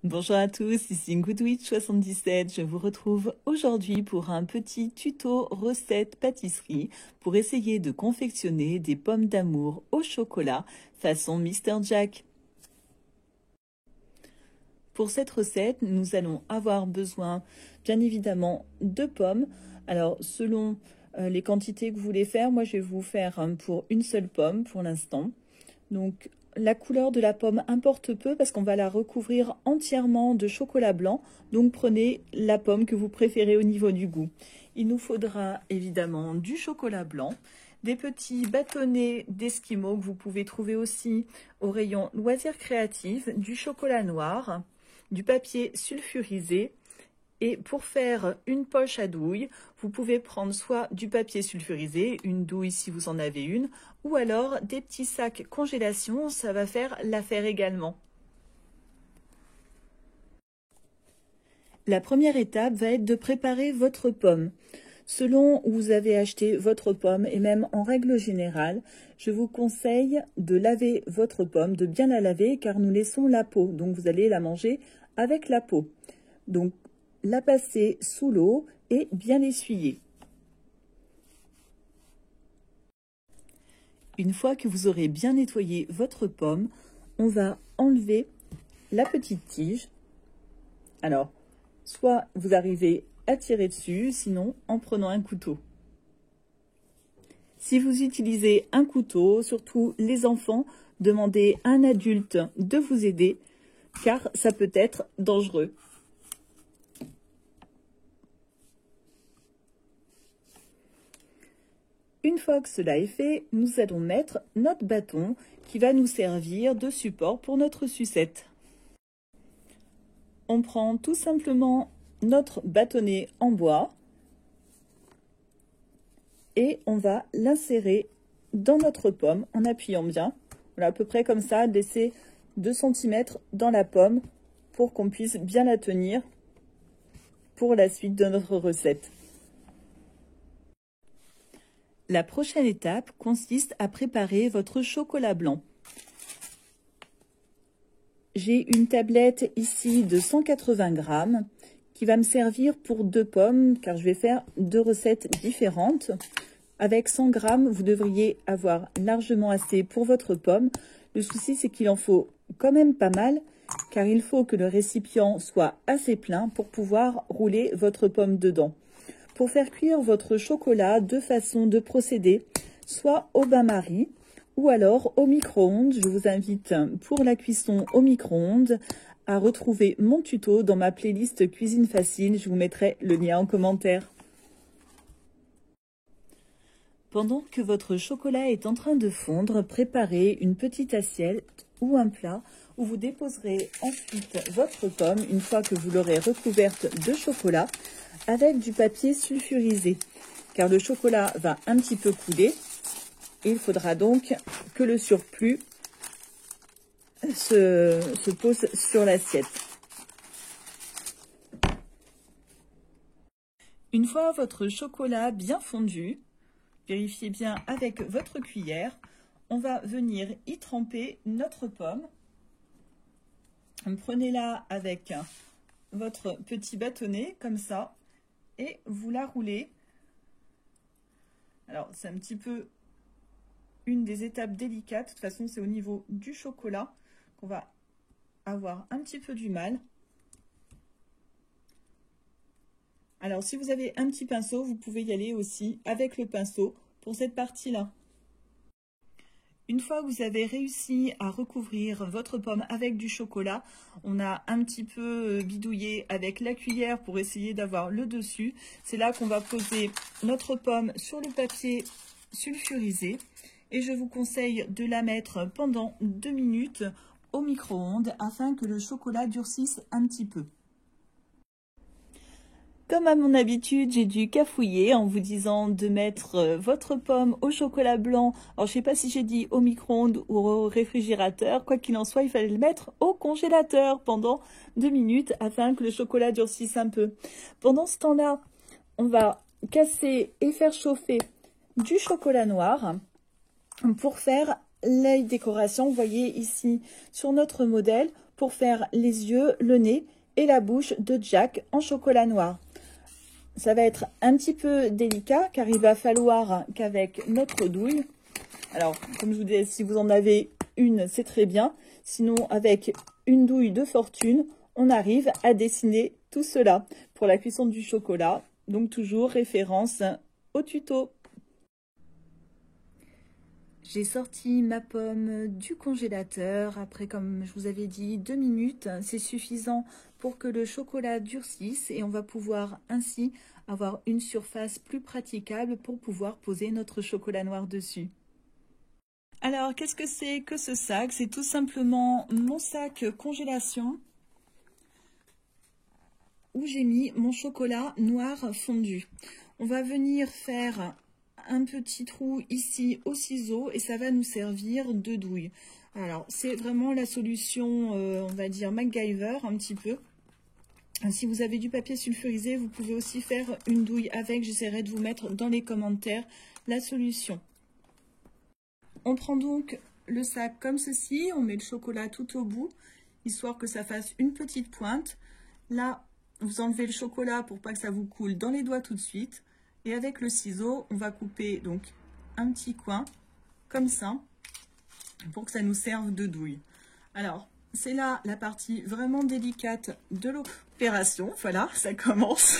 Bonjour à tous, ici Goodwitch77. Je vous retrouve aujourd'hui pour un petit tuto recette pâtisserie pour essayer de confectionner des pommes d'amour au chocolat façon Mr. Jack. Pour cette recette, nous allons avoir besoin bien évidemment de pommes. Alors selon les quantités que vous voulez faire, moi je vais vous faire pour une seule pomme pour l'instant. Donc la couleur de la pomme importe peu parce qu'on va la recouvrir entièrement de chocolat blanc. Donc prenez la pomme que vous préférez au niveau du goût. Il nous faudra évidemment du chocolat blanc, des petits bâtonnets d'esquimaux que vous pouvez trouver aussi au rayon loisirs créatifs, du chocolat noir, du papier sulfurisé. Et pour faire une poche à douille, vous pouvez prendre soit du papier sulfurisé, une douille si vous en avez une, ou alors des petits sacs congélation, ça va faire l'affaire également. La première étape va être de préparer votre pomme. Selon où vous avez acheté votre pomme, et même en règle générale, je vous conseille de laver votre pomme, de bien la laver, car nous laissons la peau, donc vous allez la manger avec la peau. Donc, la passer sous l'eau et bien l'essuyer. Une fois que vous aurez bien nettoyé votre pomme, on va enlever la petite tige. Alors, soit vous arrivez à tirer dessus, sinon en prenant un couteau. Si vous utilisez un couteau, surtout les enfants, demandez à un adulte de vous aider, car ça peut être dangereux. Une fois que cela est fait, nous allons mettre notre bâton qui va nous servir de support pour notre sucette. On prend tout simplement notre bâtonnet en bois et on va l'insérer dans notre pomme en appuyant bien. Voilà, à peu près comme ça, laisser 2 cm dans la pomme pour qu'on puisse bien la tenir pour la suite de notre recette. La prochaine étape consiste à préparer votre chocolat blanc. J'ai une tablette ici de 180 grammes qui va me servir pour 2 pommes car je vais faire 2 recettes différentes. Avec 100 grammes, vous devriez avoir largement assez pour votre pomme. Le souci, c'est qu'il en faut quand même pas mal car il faut que le récipient soit assez plein pour pouvoir rouler votre pomme dedans. Pour faire cuire votre chocolat, 2 façons de procéder, soit au bain-marie ou alors au micro-ondes. Je vous invite pour la cuisson au micro-ondes à retrouver mon tuto dans ma playlist cuisine facile. Je vous mettrai le lien en commentaire. Pendant que votre chocolat est en train de fondre, préparez une petite assiette ou un plat où vous déposerez ensuite votre pomme une fois que vous l'aurez recouverte de chocolat avec du papier sulfurisé car le chocolat va un petit peu couler et il faudra donc que le surplus se pose sur l'assiette. Une fois votre chocolat bien fondu, vérifiez bien avec votre cuillère, on va venir y tremper notre pomme. Prenez-la avec votre petit bâtonnet comme ça et vous la roulez. Alors c'est un petit peu une des étapes délicates, de toute façon c'est au niveau du chocolat qu'on va avoir un petit peu du mal. Alors si vous avez un petit pinceau, vous pouvez y aller aussi avec le pinceau pour cette partie-là. Une fois que vous avez réussi à recouvrir votre pomme avec du chocolat, on a un petit peu bidouillé avec la cuillère pour essayer d'avoir le dessus. C'est là qu'on va poser notre pomme sur le papier sulfurisé. Et je vous conseille de la mettre pendant 2 minutes au micro-ondes afin que le chocolat durcisse un petit peu. Comme à mon habitude, j'ai dû cafouiller en vous disant de mettre votre pomme au chocolat blanc. Alors, je ne sais pas si j'ai dit au micro-ondes ou au réfrigérateur. Quoi qu'il en soit, il fallait le mettre au congélateur pendant 2 minutes afin que le chocolat durcisse un peu. Pendant ce temps-là, on va casser et faire chauffer du chocolat noir pour faire les décorations. Vous voyez ici sur notre modèle, pour faire les yeux, le nez et la bouche de Jack en chocolat noir. Ça va être un petit peu délicat car il va falloir qu'avec notre douille, alors comme je vous disais, si vous en avez une, c'est très bien. Sinon, avec une douille de fortune, on arrive à dessiner tout cela pour la cuisson du chocolat. Donc toujours référence au tuto. J'ai sorti ma pomme du congélateur. Après, comme je vous avais dit, 2 minutes, c'est suffisant pour que le chocolat durcisse et on va pouvoir ainsi avoir une surface plus praticable pour pouvoir poser notre chocolat noir dessus. Alors, qu'est-ce que c'est que ce sac? C'est tout simplement mon sac congélation où j'ai mis mon chocolat noir fondu. On va venir faire un petit trou ici au ciseau et ça va nous servir de douille. Alors, c'est vraiment la solution, on va dire MacGyver un petit peu. Si vous avez du papier sulfurisé, vous pouvez aussi faire une douille avec. J'essaierai de vous mettre dans les commentaires la solution. On prend donc le sac comme ceci, on met le chocolat tout au bout, histoire que ça fasse une petite pointe. Là, vous enlevez le chocolat pour pas que ça vous coule dans les doigts tout de suite. Et avec le ciseau, on va couper donc un petit coin, comme ça, pour que ça nous serve de douille. Alors, c'est là la partie vraiment délicate de l'opération. Voilà, ça commence.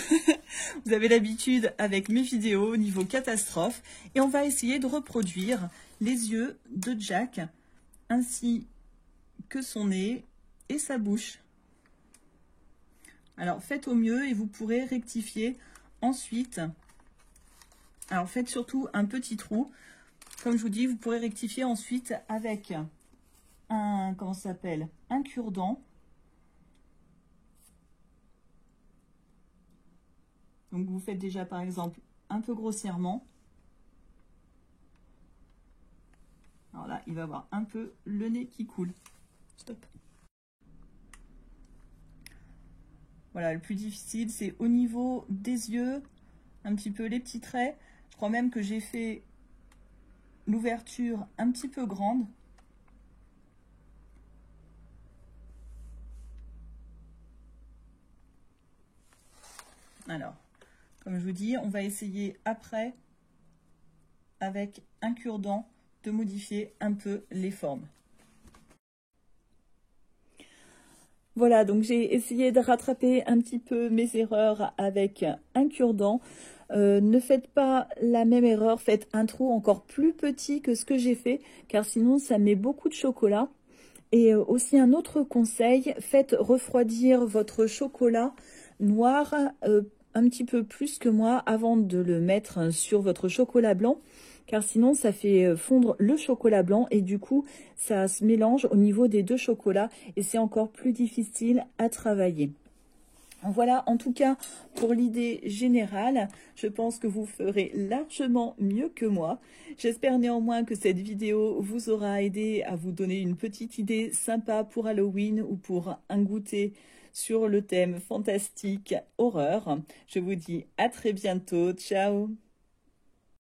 Vous avez l'habitude avec mes vidéos niveau catastrophe. Et on va essayer de reproduire les yeux de Jack, ainsi que son nez et sa bouche. Alors, faites au mieux et vous pourrez rectifier ensuite. Alors, faites surtout un petit trou. Comme je vous dis, vous pourrez rectifier ensuite avec un, comment ça s'appelle, un cure-dent. Donc, vous faites déjà, par exemple, un peu grossièrement. Alors là, il va avoir un peu le nez qui coule. Stop. Voilà, le plus difficile, c'est au niveau des yeux, un petit peu les petits traits. Je crois même que j'ai fait l'ouverture un petit peu grande. Alors, comme je vous dis, on va essayer après, avec un cure-dent, de modifier un peu les formes. Voilà, donc j'ai essayé de rattraper un petit peu mes erreurs avec un cure-dent. Ne faites pas la même erreur, faites un trou encore plus petit que ce que j'ai fait, car sinon ça met beaucoup de chocolat. Et aussi un autre conseil, faites refroidir votre chocolat noir un petit peu plus que moi avant de le mettre sur votre chocolat blanc, car sinon ça fait fondre le chocolat blanc et du coup ça se mélange au niveau des deux chocolats et c'est encore plus difficile à travailler. Voilà, en tout cas, pour l'idée générale, je pense que vous ferez largement mieux que moi. J'espère néanmoins que cette vidéo vous aura aidé à vous donner une petite idée sympa pour Halloween ou pour un goûter sur le thème fantastique horreur. Je vous dis à très bientôt. Ciao!